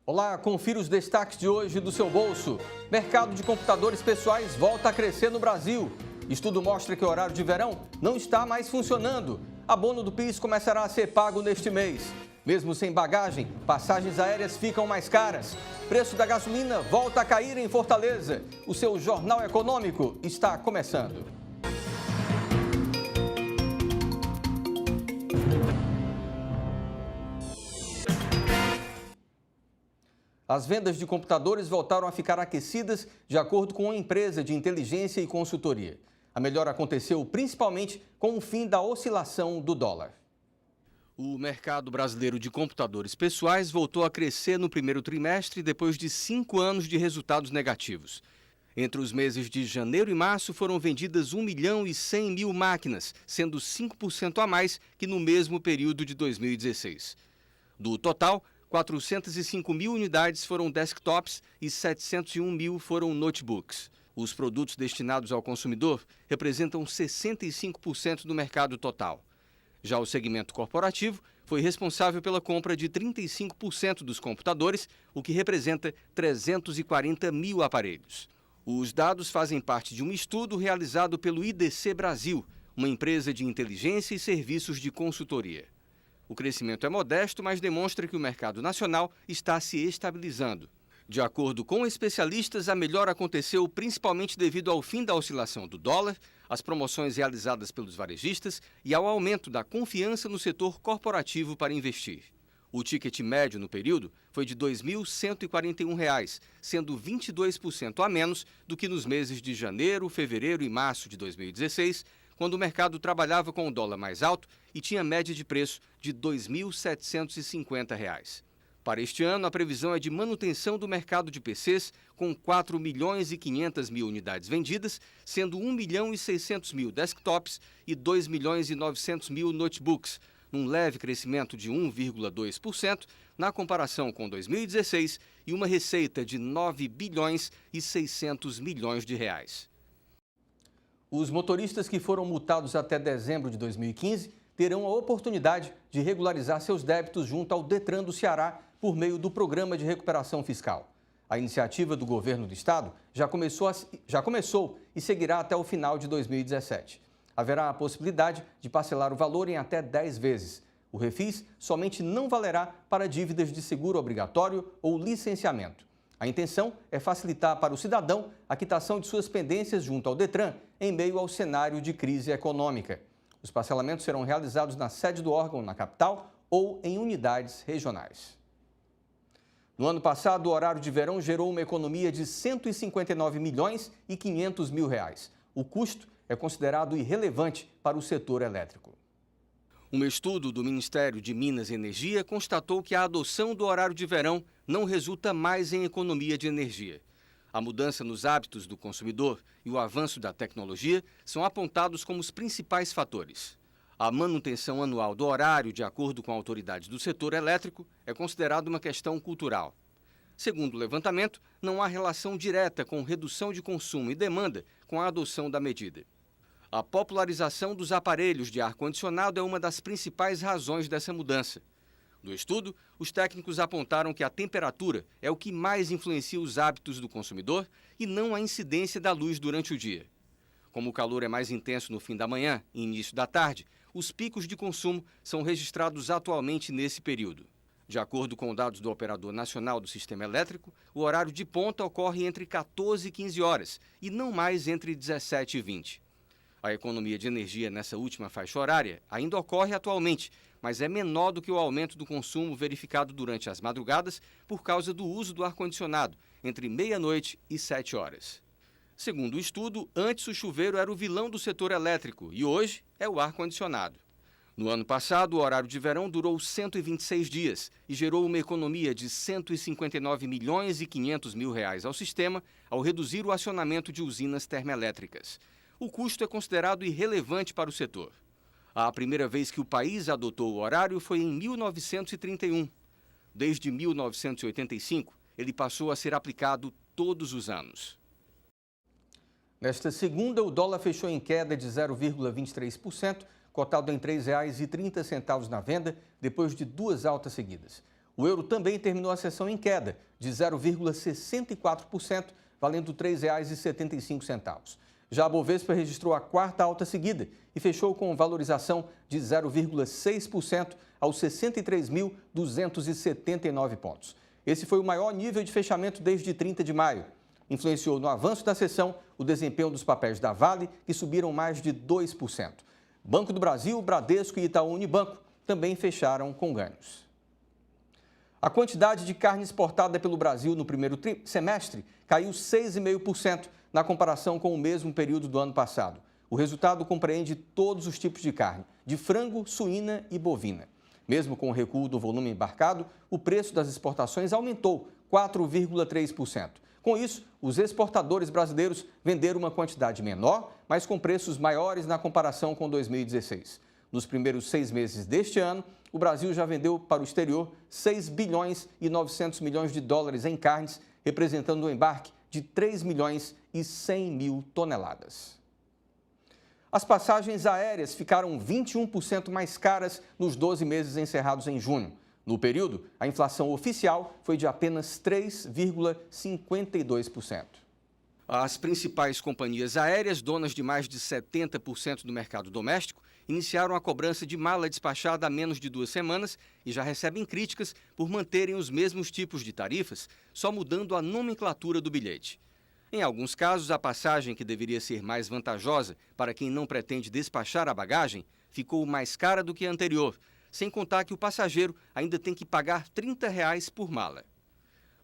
Olá, confira os destaques de hoje do seu bolso. Mercado de computadores pessoais volta a crescer no Brasil. Estudo mostra que o horário de verão não está mais funcionando. Abono do PIS começará a ser pago neste mês. Mesmo sem bagagem, passagens aéreas ficam mais caras. Preço da gasolina volta a cair em Fortaleza. O seu Jornal Econômico está começando. As vendas de computadores voltaram a ficar aquecidas de acordo com uma empresa de inteligência e consultoria. A melhora aconteceu principalmente com o fim da oscilação do dólar. O mercado brasileiro de computadores pessoais voltou a crescer no primeiro trimestre depois de 5 anos de resultados negativos. Entre os meses de janeiro e março foram vendidas 1.100.000 máquinas, sendo 5% a mais que no mesmo período de 2016. Do total, 405.000 unidades foram desktops e 701.000 foram notebooks. Os produtos destinados ao consumidor representam 65% do mercado total. Já o segmento corporativo foi responsável pela compra de 35% dos computadores, o que representa 340.000 aparelhos. Os dados fazem parte de um estudo realizado pelo IDC Brasil, uma empresa de inteligência e serviços de consultoria. O crescimento é modesto, mas demonstra que o mercado nacional está se estabilizando. De acordo com especialistas, a melhora aconteceu principalmente devido ao fim da oscilação do dólar, às promoções realizadas pelos varejistas e ao aumento da confiança no setor corporativo para investir. O ticket médio no período foi de R$ 2.141, sendo 22% a menos do que nos meses de janeiro, fevereiro e março de 2016, quando o mercado trabalhava com o dólar mais alto e tinha média de preço de R$ 2.750. Para este ano, a previsão é de manutenção do mercado de PCs, com 4.500.000 unidades vendidas, sendo 1.600.000 desktops e 2.900.000 notebooks, num leve crescimento de 1,2% na comparação com 2016 e uma receita de R$ 9.600 bilhões. Os motoristas que foram multados até dezembro de 2015 terão a oportunidade de regularizar seus débitos junto ao Detran do Ceará por meio do Programa de Recuperação Fiscal. A iniciativa do governo do estado já começou e seguirá até o final de 2017. Haverá a possibilidade de parcelar o valor em até 10 vezes. O refis somente não valerá para dívidas de seguro obrigatório ou licenciamento. A intenção é facilitar para o cidadão a quitação de suas pendências junto ao Detran em meio ao cenário de crise econômica. Os parcelamentos serão realizados na sede do órgão na capital ou em unidades regionais. No ano passado, o horário de verão gerou uma economia de R$ 159.500.000. O custo é considerado irrelevante para o setor elétrico. Um estudo do Ministério de Minas e Energia constatou que a adoção do horário de verão não resulta mais em economia de energia. A mudança nos hábitos do consumidor e o avanço da tecnologia são apontados como os principais fatores. A manutenção anual do horário, de acordo com autoridades do setor elétrico, é considerada uma questão cultural. Segundo o levantamento, não há relação direta com redução de consumo e demanda com a adoção da medida. A popularização dos aparelhos de ar-condicionado é uma das principais razões dessa mudança. No estudo, os técnicos apontaram que a temperatura é o que mais influencia os hábitos do consumidor e não a incidência da luz durante o dia. Como o calor é mais intenso no fim da manhã e início da tarde, os picos de consumo são registrados atualmente nesse período. De acordo com dados do Operador Nacional do Sistema Elétrico, o horário de ponta ocorre entre 14 e 15 horas e não mais entre 17 e 20. A economia de energia nessa última faixa horária ainda ocorre atualmente, mas é menor do que o aumento do consumo verificado durante as madrugadas por causa do uso do ar-condicionado, entre meia-noite e 7 horas. Segundo o estudo, antes o chuveiro era o vilão do setor elétrico e hoje é o ar-condicionado. No ano passado, o horário de verão durou 126 dias e gerou uma economia de R$ 159.500.000 ao sistema ao reduzir o acionamento de usinas termoelétricas. O custo é considerado irrelevante para o setor. A primeira vez que o país adotou o horário foi em 1931. Desde 1985, ele passou a ser aplicado todos os anos. Nesta segunda, o dólar fechou em queda de 0,23%, cotado em R$ 3,30 na venda, depois de duas altas seguidas. O euro também terminou a sessão em queda de 0,64%, valendo R$ 3,75. Já a Bovespa registrou a quarta alta seguida e fechou com valorização de 0,6% aos 63.279 pontos. Esse foi o maior nível de fechamento desde 30 de maio. Influenciou no avanço da sessão o desempenho dos papéis da Vale, que subiram mais de 2%. Banco do Brasil, Bradesco e Itaú Unibanco também fecharam com ganhos. A quantidade de carne exportada pelo Brasil no primeiro semestre caiu 6,5% na comparação com o mesmo período do ano passado. O resultado compreende todos os tipos de carne, de frango, suína e bovina. Mesmo com o recuo do volume embarcado, o preço das exportações aumentou 4,3%. Com isso, os exportadores brasileiros venderam uma quantidade menor, mas com preços maiores na comparação com 2016. Nos primeiros 6 meses deste ano, o Brasil já vendeu para o exterior 6 bilhões e 900 milhões de dólares em carnes, representando um embarque de 3 milhões e 100 mil toneladas. As passagens aéreas ficaram 21% mais caras nos 12 meses encerrados em junho. No período, a inflação oficial foi de apenas 3,52%. As principais companhias aéreas, donas de mais de 70% do mercado doméstico, iniciaram a cobrança de mala despachada há menos de 2 semanas e já recebem críticas por manterem os mesmos tipos de tarifas, só mudando a nomenclatura do bilhete. Em alguns casos, a passagem, que deveria ser mais vantajosa para quem não pretende despachar a bagagem, ficou mais cara do que a anterior, sem contar que o passageiro ainda tem que pagar R$ 30 por mala.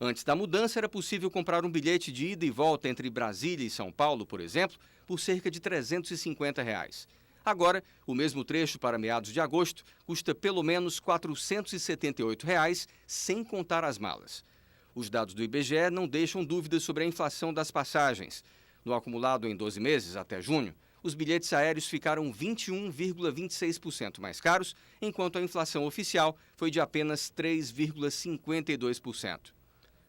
Antes da mudança, era possível comprar um bilhete de ida e volta entre Brasília e São Paulo, por exemplo, por cerca de R$ 350. Agora, o mesmo trecho para meados de agosto custa pelo menos R$ 478, sem contar as malas. Os dados do IBGE não deixam dúvidas sobre a inflação das passagens. No acumulado em 12 meses, até junho, os bilhetes aéreos ficaram 21,26% mais caros, enquanto a inflação oficial foi de apenas 3,52%.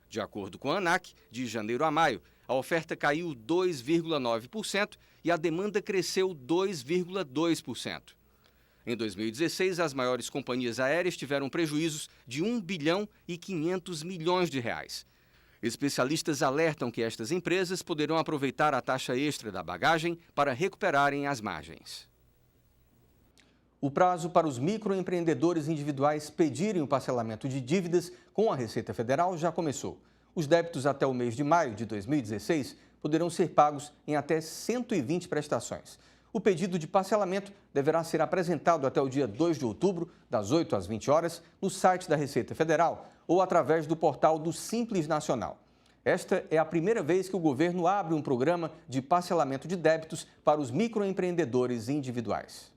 De acordo com a ANAC, de janeiro a maio, a oferta caiu 2,9% e a demanda cresceu 2,2%. Em 2016, as maiores companhias aéreas tiveram prejuízos de R$ 1 bilhão e 500 milhões de reais. Especialistas alertam que estas empresas poderão aproveitar a taxa extra da bagagem para recuperarem as margens. O prazo para os microempreendedores individuais pedirem o parcelamento de dívidas com a Receita Federal já começou. Os débitos até o mês de maio de 2016 poderão ser pagos em até 120 prestações. O pedido de parcelamento deverá ser apresentado até o dia 2 de outubro, das 8 às 20 horas, no site da Receita Federal ou através do portal do Simples Nacional. Esta é a primeira vez que o governo abre um programa de parcelamento de débitos para os microempreendedores individuais.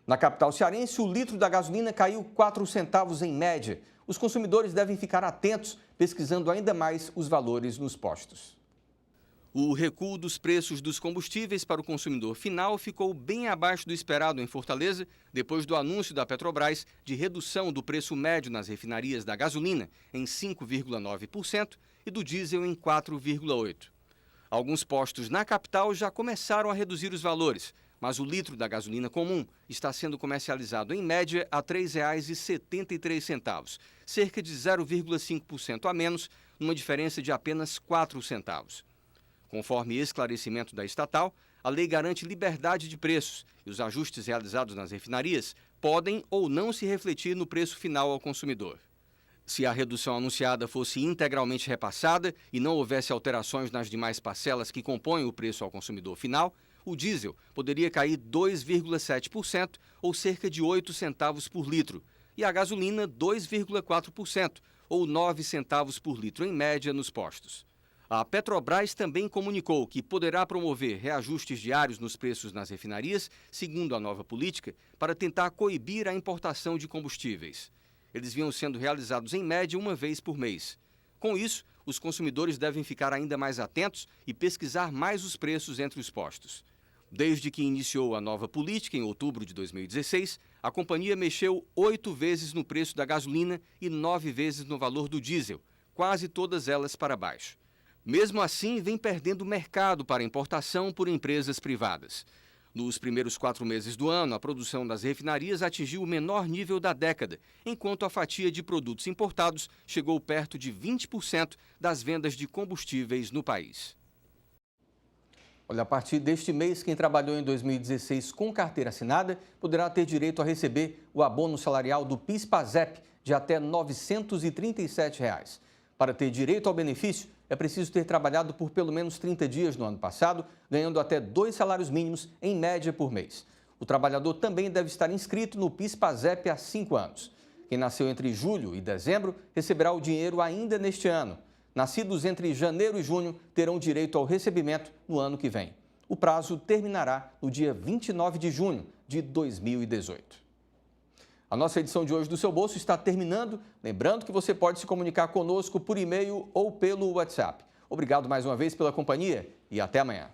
Na capital cearense, o litro da gasolina caiu 4 centavos em média. Os consumidores devem ficar atentos, pesquisando ainda mais os valores nos postos. O recuo dos preços dos combustíveis para o consumidor final ficou bem abaixo do esperado em Fortaleza, depois do anúncio da Petrobras de redução do preço médio nas refinarias da gasolina em 5,9% e do diesel em 4,8%. Alguns postos na capital já começaram a reduzir os valores, mas o litro da gasolina comum está sendo comercializado em média a R$ 3,73, cerca de 0,5% a menos, numa diferença de apenas 4 centavos. Conforme esclarecimento da estatal, a lei garante liberdade de preços e os ajustes realizados nas refinarias podem ou não se refletir no preço final ao consumidor. Se a redução anunciada fosse integralmente repassada e não houvesse alterações nas demais parcelas que compõem o preço ao consumidor final, o diesel poderia cair 2,7% ou cerca de 8 centavos por litro, e a gasolina 2,4% ou 9 centavos por litro em média nos postos. A Petrobras também comunicou que poderá promover reajustes diários nos preços nas refinarias, segundo a nova política, para tentar coibir a importação de combustíveis. Eles vinham sendo realizados em média uma vez por mês. Com isso, os consumidores devem ficar ainda mais atentos e pesquisar mais os preços entre os postos. Desde que iniciou a nova política, em outubro de 2016, a companhia mexeu 8 vezes no preço da gasolina e 9 vezes no valor do diesel, quase todas elas para baixo. Mesmo assim, vem perdendo mercado para importação por empresas privadas. Nos primeiros 4 meses do ano, a produção das refinarias atingiu o menor nível da década, enquanto a fatia de produtos importados chegou perto de 20% das vendas de combustíveis no país. Olha, a partir deste mês, quem trabalhou em 2016 com carteira assinada poderá ter direito a receber o abono salarial do PIS/PASEP de até R$ 937. Para ter direito ao benefício, é preciso ter trabalhado por pelo menos 30 dias no ano passado, ganhando até 2 salários mínimos em média por mês. O trabalhador também deve estar inscrito no PIS/PASEP há 5 anos. Quem nasceu entre julho e dezembro receberá o dinheiro ainda neste ano. Nascidos entre janeiro e junho terão direito ao recebimento no ano que vem. O prazo terminará no dia 29 de junho de 2018. A nossa edição de hoje do Seu Bolso está terminando. Lembrando que você pode se comunicar conosco por e-mail ou pelo WhatsApp. Obrigado mais uma vez pela companhia e até amanhã.